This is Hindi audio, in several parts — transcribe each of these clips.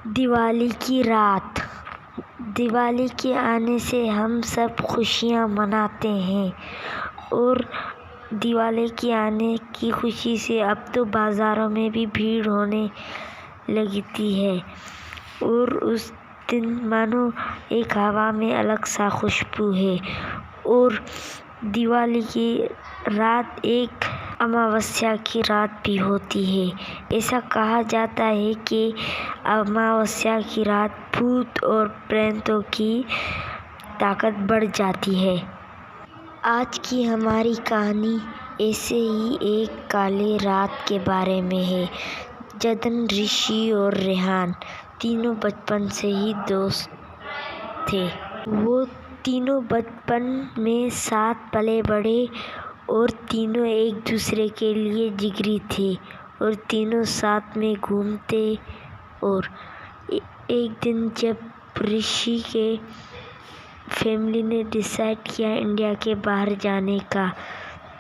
दिवाली की रात। दिवाली के आने से हम सब खुशियाँ मनाते हैं और दिवाली के आने की खुशी से अब तो बाज़ारों में भी भीड़ होने लगती है और उस दिन मानो एक हवा में अलग सा खुशबू है। और दिवाली की रात एक अमावस्या की रात भी होती है। ऐसा कहा जाता है कि अमावस्या की रात भूत और प्रेतों की ताकत बढ़ जाती है। आज की हमारी कहानी ऐसे ही एक काले रात के बारे में है। जतन, ऋषि और रेहान तीनों बचपन से ही दोस्त थे। वो तीनों बचपन में साथ पले बड़े और तीनों एक दूसरे के लिए जिगरी थे और तीनों साथ में घूमते। और एक दिन जब ऋषि के फैमिली ने डिसाइड किया इंडिया के बाहर जाने का,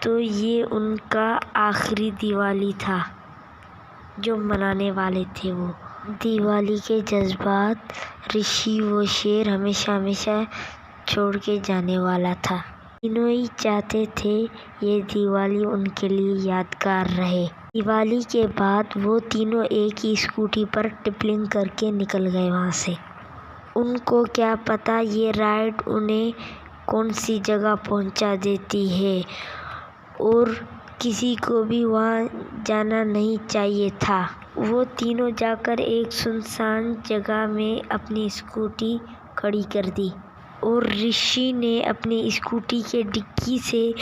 तो ये उनका आखिरी दिवाली था जो मनाने वाले थे। वो दिवाली के जज्बात ऋषि वो शेर हमेशा हमेशा छोड़ के जाने वाला था। तीनों ही चाहते थे ये दिवाली उनके लिए यादगार रहे। दिवाली के बाद वो तीनों एक ही स्कूटी पर टिपलिंग करके निकल गए वहाँ से। उनको क्या पता ये राइड उन्हें कौन सी जगह पहुँचा देती है और किसी को भी वहाँ जाना नहीं चाहिए था। वो तीनों जाकर एक सुनसान जगह में अपनी स्कूटी खड़ी कर दी और ऋषि ने अपनी स्कूटी के डिक्की से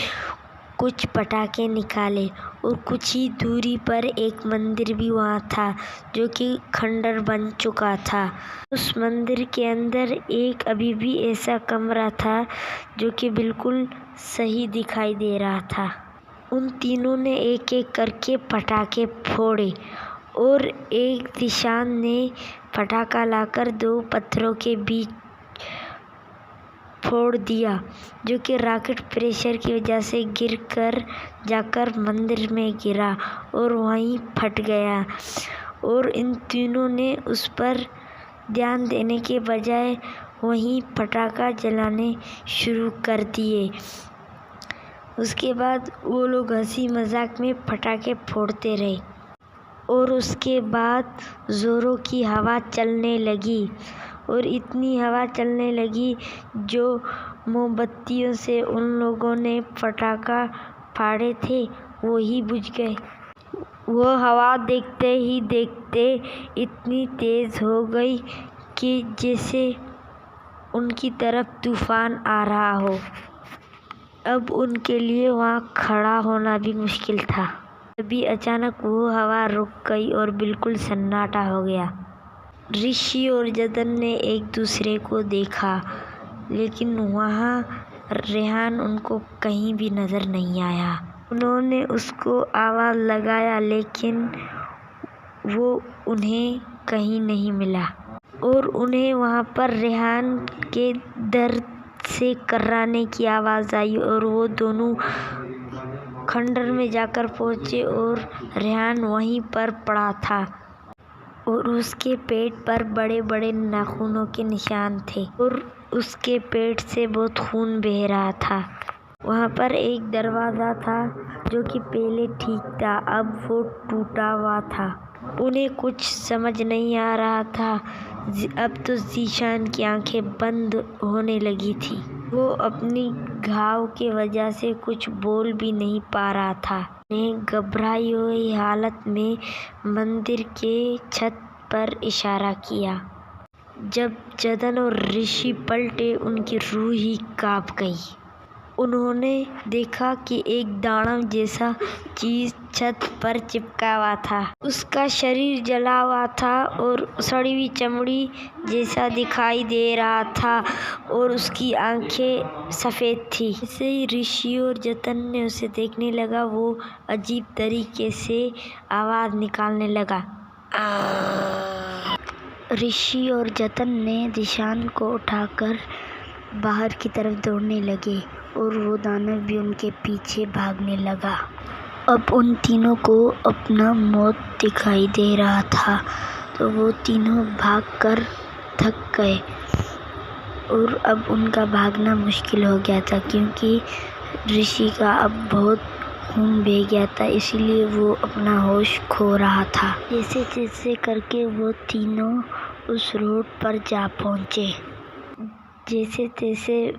कुछ पटाखे निकाले और कुछ ही दूरी पर एक मंदिर भी वहाँ था जो कि खंडर बन चुका था। उस मंदिर के अंदर एक अभी भी ऐसा कमरा था जो कि बिल्कुल सही दिखाई दे रहा था। उन तीनों ने एक एक करके पटाखे फोड़े और एक दिशान ने पटाखा लाकर दो पत्थरों के बीच फोड़ दिया जो कि रॉकेट प्रेशर की वजह से गिरकर जाकर मंदिर में गिरा और वहीं फट गया। और इन तीनों ने उस पर ध्यान देने के बजाय वहीं पटाखा जलाने शुरू कर दिए। उसके बाद वो लोग हंसी मजाक में पटाखे फोड़ते रहे और उसके बाद ज़ोरों की हवा चलने लगी और इतनी हवा चलने लगी जो मोमबत्तियों से उन लोगों ने पटाखा फाड़े थे वो ही बुझ गए। वो हवा देखते ही देखते इतनी तेज़ हो गई कि जैसे उनकी तरफ तूफान आ रहा हो। अब उनके लिए वहाँ खड़ा होना भी मुश्किल था। तभी अचानक वो हवा रुक गई और बिल्कुल सन्नाटा हो गया। ऋषि और जतन ने एक दूसरे को देखा लेकिन वहाँ रेहान उनको कहीं भी नज़र नहीं आया। उन्होंने उसको आवाज़ लगाया लेकिन वो उन्हें कहीं नहीं मिला और उन्हें वहाँ पर रेहान के दर्द से कर्राने की आवाज़ आई और वो दोनों खंडर में जाकर पहुँचे और रेहान वहीं पर पड़ा था और उसके पेट पर बड़े बड़े नाखूनों के निशान थे और उसके पेट से बहुत खून बह रहा था। वहाँ पर एक दरवाज़ा था जो कि पहले ठीक था, अब वो टूटा हुआ था। उन्हें कुछ समझ नहीं आ रहा था। अब तो ज़ीशान की आंखें बंद होने लगी थी। वो अपनी घाव के वजह से कुछ बोल भी नहीं पा रहा था। ने घबराई हुई हालत में मंदिर के छत पर इशारा किया। जब जतन और ऋषि पलटे उनकी रूह ही कांप गई। उन्होंने देखा कि एक दानव जैसा चीज छत पर चिपका हुआ था। उसका शरीर जला हुआ था और सड़ी हुई चमड़ी जैसा दिखाई दे रहा था और उसकी आंखें सफ़ेद थी। जैसे ही ऋषि और जतन ने उसे देखने लगा वो अजीब तरीके से आवाज़ निकालने लगा। ऋषि और जतन ने दिशान को उठाकर बाहर की तरफ दौड़ने लगे और वो दानव भी उनके पीछे भागने लगा। अब उन तीनों को अपना मौत दिखाई दे रहा था। तो वो तीनों भागकर थक गए और अब उनका भागना मुश्किल हो गया था, क्योंकि ऋषि का अब बहुत खून बह गया था, इसीलिए वो अपना होश खो रहा था। जैसे तैसे करके वो तीनों उस रोड पर जा पहुँचे। जैसे तैसे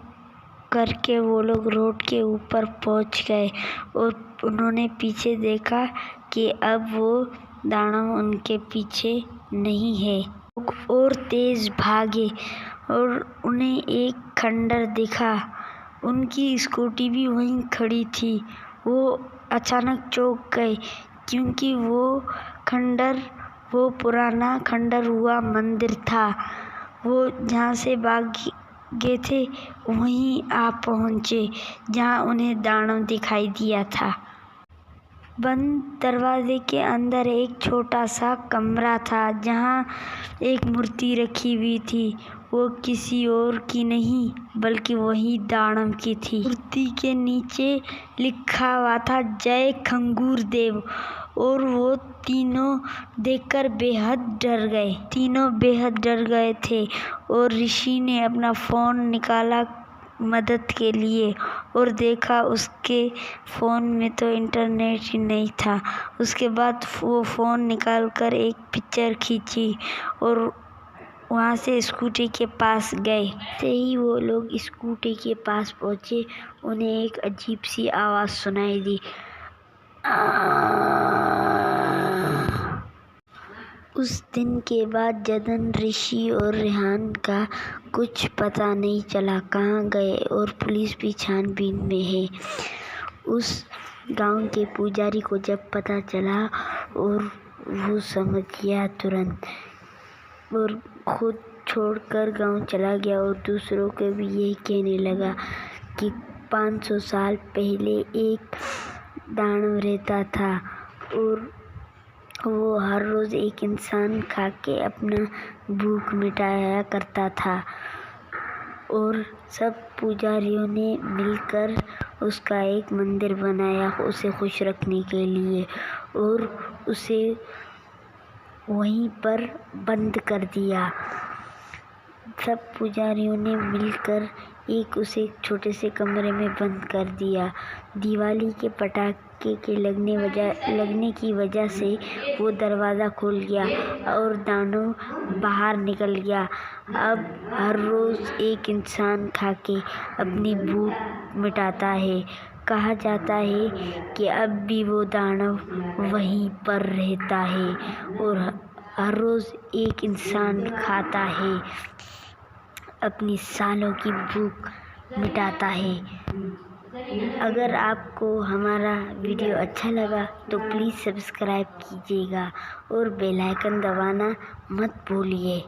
करके वो लोग रोड के ऊपर पहुँच गए और उन्होंने पीछे देखा कि अब वो दानव उनके पीछे नहीं है। और तेज भागे और उन्हें एक खंडर दिखा। उनकी स्कूटी भी वहीं खड़ी थी। वो अचानक चौंक गए, क्योंकि वो पुराना खंडर हुआ मंदिर था। वो जहाँ से भागे थे वहीं आ पहुँचे, जहाँ उन्हें दानव दिखाई दिया था। बंद दरवाजे के अंदर एक छोटा सा कमरा था, जहाँ एक मूर्ति रखी हुई थी। वो किसी और की नहीं बल्कि वही दानव की थी। मूर्ति के नीचे लिखा हुआ था जय खंगूर देव। और वो तीनों देखकर बेहद डर गए थे। और ऋषि ने अपना फ़ोन निकाला मदद के लिए और देखा उसके फ़ोन में तो इंटरनेट ही नहीं था। उसके बाद वो फ़ोन निकालकर एक पिक्चर खींची और वहाँ से स्कूटी के पास गए। से ही वो लोग स्कूटी के पास पहुँचे, उन्हें एक अजीब सी आवाज़ सुनाई दी। उस दिन के बाद जदन, ऋषि और रेहान का कुछ पता नहीं चला कहाँ गए, और पुलिस भी छानबीन में है। उस गांव के पुजारी को जब पता चला और वो समझ गया तुरंत और खुद छोड़कर गांव चला गया और दूसरों को भी यही कहने लगा कि 500 साल पहले एक दानव रहता था और वो हर रोज़ एक इंसान खा के अपना भूख मिटाया करता था। और सब पुजारियों ने मिलकर उसका एक मंदिर बनाया उसे खुश रखने के लिए, और उसे वहीं पर बंद कर दिया। सब पुजारियों ने मिलकर उसे छोटे से कमरे में बंद कर दिया। दिवाली के पटाखे के लगने की वजह से वो दरवाज़ा खुल गया और दानव बाहर निकल गया। अब हर रोज़ एक इंसान खा के अपनी भूख मिटाता है। कहा जाता है कि अब भी वो दानव वहीं पर रहता है और हर रोज़ एक इंसान खाता है, अपनी सालों की भूख मिटाता है। अगर आपको हमारा वीडियो अच्छा लगा तो प्लीज़ सब्सक्राइब कीजिएगा और बेल आइकन दबाना मत भूलिए।